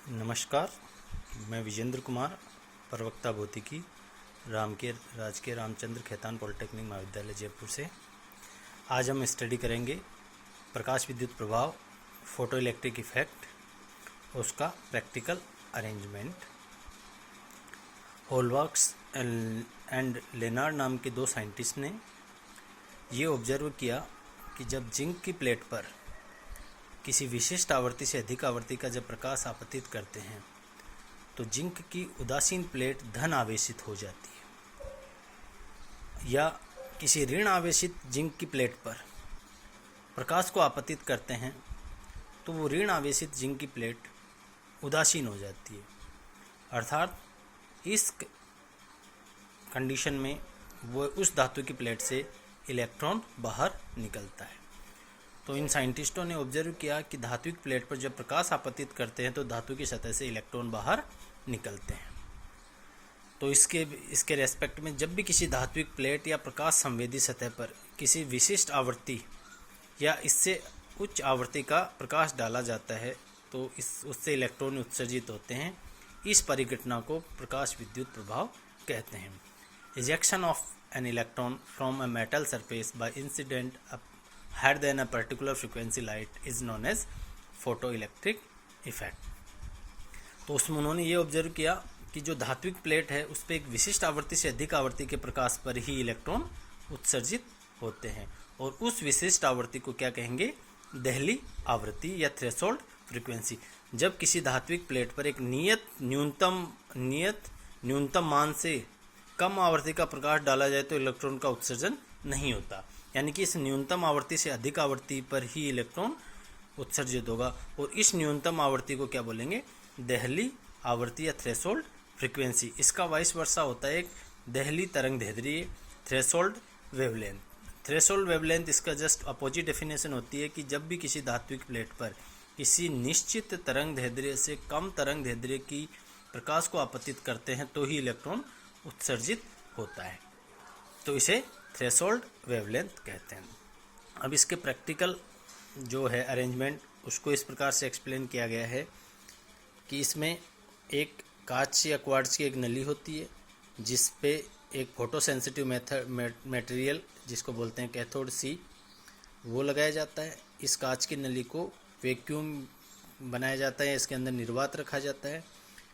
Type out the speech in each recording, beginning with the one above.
नमस्कार, मैं विजेंद्र कुमार, प्रवक्ता भौतिकी, राजकीय रामचंद्र खेतान पॉलिटेक्निक महाविद्यालय जयपुर से। आज हम स्टडी करेंगे प्रकाश विद्युत प्रभाव, फोटो इलेक्ट्रिक इफेक्ट और उसका प्रैक्टिकल अरेंजमेंट। हॉलबर्ग्स एंड लेनार्ड नाम के दो साइंटिस्ट ने ये ऑब्जर्व किया कि जब जिंक की प्लेट पर किसी विशिष्ट आवृत्ति से अधिक आवृत्ति का जब प्रकाश आपतित करते हैं तो जिंक की उदासीन प्लेट धन आवेशित हो जाती है, या किसी ऋण आवेशित जिंक की प्लेट पर प्रकाश को आपतित करते हैं तो वो ऋण आवेशित जिंक की प्लेट उदासीन हो जाती है। अर्थात इस कंडीशन में वो उस धातु की प्लेट से इलेक्ट्रॉन बाहर निकलता है। तो इन साइंटिस्टों ने ऑब्जर्व किया कि धात्विक प्लेट पर जब प्रकाश आपतित करते हैं तो धातु की सतह से इलेक्ट्रॉन बाहर निकलते हैं। तो इसके रेस्पेक्ट में जब भी किसी धात्विक प्लेट या प्रकाश संवेदी सतह पर किसी विशिष्ट आवृत्ति या इससे उच्च आवृत्ति का प्रकाश डाला जाता है तो उससे इलेक्ट्रॉन उत्सर्जित होते हैं। इस परिघटना को प्रकाश विद्युत प्रभाव कहते हैं। Ejection of an electron from a metal surface by incident higher than a particular frequency light is known as photoelectric effect। तो उसमें उन्होंने ये ऑब्जर्व किया कि जो धात्विक प्लेट है उस पर एक विशिष्ट आवृत्ति से अधिक आवृत्ति के प्रकाश पर ही इलेक्ट्रॉन उत्सर्जित होते हैं, और उस विशिष्ट आवृत्ति को क्या कहेंगे? देहली आवृत्ति या थ्रेशोल्ड फ्रीक्वेंसी। जब किसी धात्विक प्लेट पर एक नियत न्यूनतम मान से कम आवृत्ति का प्रकाश डाला जाए तो इलेक्ट्रॉन का उत्सर्जन नहीं होता, यानी कि इस न्यूनतम आवृत्ति से अधिक आवृत्ति पर ही इलेक्ट्रॉन उत्सर्जित होगा, और इस न्यूनतम आवृत्ति को क्या बोलेंगे? देहली आवृत्ति या थ्रेशोल्ड फ्रीक्वेंसी। इसका वाइस वर्सा होता है एक देहली तरंग दैर्ध्य, थ्रेशोल्ड वेवलेंथ। थ्रेशोल्ड वेवलेंथ इसका जस्ट अपोजिट डेफिनेशन होती है कि जब भी किसी धात्विक प्लेट पर किसी निश्चित तरंग दैर्ध्य से कम तरंग दैर्ध्य की प्रकाश को आपतित करते हैं तो ही इलेक्ट्रॉन उत्सर्जित होता है, तो इसे थ्रेशोल्ड वेवलेंथ कहते हैं। अब इसके प्रैक्टिकल जो है अरेंजमेंट उसको इस प्रकार से एक्सप्लेन किया गया है कि इसमें एक कांच या क्वार्ट्ज की एक नली होती है जिस पे एक फोटो सेंसिटिव मटेरियल जिसको बोलते हैं कैथोड सी वो लगाया जाता है। इस कांच की नली को वैक्यूम बनाया जाता है, इसके अंदर निर्वात रखा जाता है।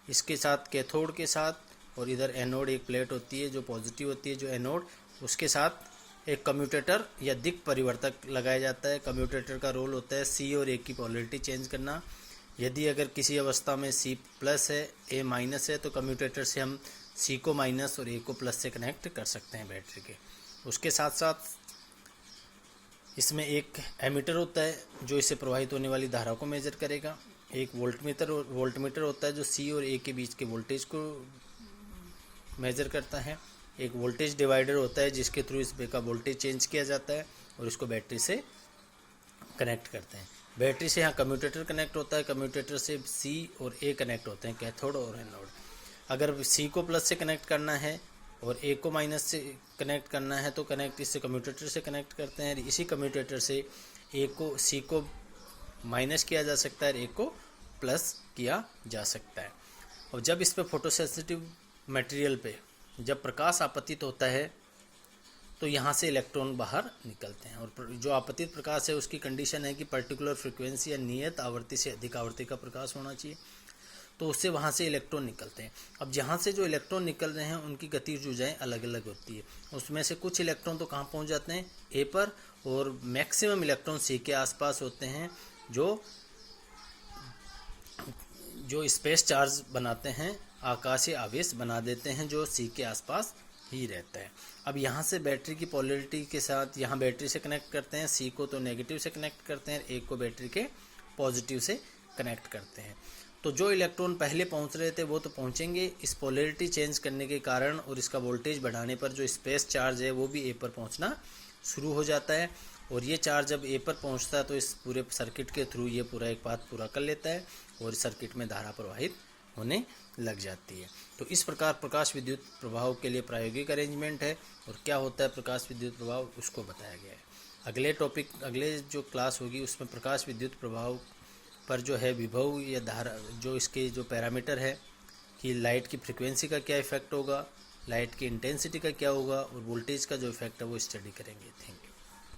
इसके साथ कैथोड के साथ और इधर एनोड एक प्लेट होती है जो पॉजिटिव होती है, जो एनोड उसके साथ एक कम्यूटेटर या दिक् परिवर्तक लगाया जाता है। कम्यूटेटर का रोल होता है सी और ए की पोलरिटी चेंज करना। यदि अगर किसी अवस्था में सी प्लस है ए माइनस है तो कम्यूटेटर से हम सी को माइनस और ए को प्लस से कनेक्ट कर सकते हैं बैटरी के। उसके साथ साथ इसमें एक एमीटर होता है जो इससे प्रवाहित होने वाली धारा को मेजर करेगा। एक वोल्टमीटर होता है जो सी और ए के बीच के वोल्टेज को मेजर करता है। एक वोल्टेज डिवाइडर होता है जिसके थ्रू इस पे का वोल्टेज चेंज किया जाता है और इसको बैटरी से कनेक्ट करते हैं। बैटरी से यहाँ कम्यूटेटर कनेक्ट होता है, कम्यूटेटर से सी और ए कनेक्ट होते हैं, कैथोड और एनोड। अगर सी को प्लस से कनेक्ट करना है और ए को माइनस से कनेक्ट करना है तो कनेक्ट इससे कम्यूटेटर से कनेक्ट करते हैं। इसी कम्यूटेटर से सी को माइनस किया जा सकता है, ए को प्लस किया जा सकता है। और जब इस पर फोटोसेंसिटिव मटेरियल पे जब प्रकाश आपतित होता है तो यहाँ से इलेक्ट्रॉन बाहर निकलते हैं, और जो आपतित प्रकाश है उसकी कंडीशन है कि पर्टिकुलर फ्रीक्वेंसी या नियत आवृत्ति से अधिक आवृत्ति का प्रकाश होना चाहिए, तो उससे वहाँ से इलेक्ट्रॉन निकलते हैं। अब जहाँ से जो इलेक्ट्रॉन निकल रहे हैं उनकी गतिज अलग अलग होती है। उसमें से कुछ इलेक्ट्रॉन तो कहाँ पहुँच जाते हैं? ए पर, और मैक्सिमम इलेक्ट्रॉन सी के आसपास होते हैं जो स्पेस चार्ज बनाते हैं, आकाशीय आवेश बना देते हैं जो सी के आसपास ही रहता है। अब यहाँ से बैटरी की पोलरिटी के साथ यहाँ बैटरी से कनेक्ट करते हैं, सी को तो नेगेटिव से कनेक्ट करते हैं, ए को बैटरी के पॉजिटिव से कनेक्ट करते हैं। तो जो इलेक्ट्रॉन पहले पहुँच रहे थे वो तो पहुँचेंगे, इस पोलरिटी चेंज करने के कारण और इसका वोल्टेज बढ़ाने पर जो स्पेस चार्ज है वो भी ए पर पहुँचना शुरू हो जाता है, और ये चार्ज जब ए पर पहुँचता है तो इस पूरे सर्किट के थ्रू ये पूरा एक पाथ पूरा कर लेता है और इस सर्किट में धारा प्रवाहित होने लग जाती है। तो इस प्रकार प्रकाश विद्युत प्रभाव के लिए प्रायोगिक अरेंजमेंट है, और क्या होता है प्रकाश विद्युत प्रभाव उसको बताया गया है। अगले जो क्लास होगी उसमें प्रकाश विद्युत प्रभाव पर जो है विभव या धारा, जो इसके जो पैरामीटर है कि लाइट की फ्रीक्वेंसी का क्या इफेक्ट होगा, लाइट की इंटेंसिटी का क्या होगा और वोल्टेज का जो इफेक्ट है वो स्टडी करेंगे। Thank you.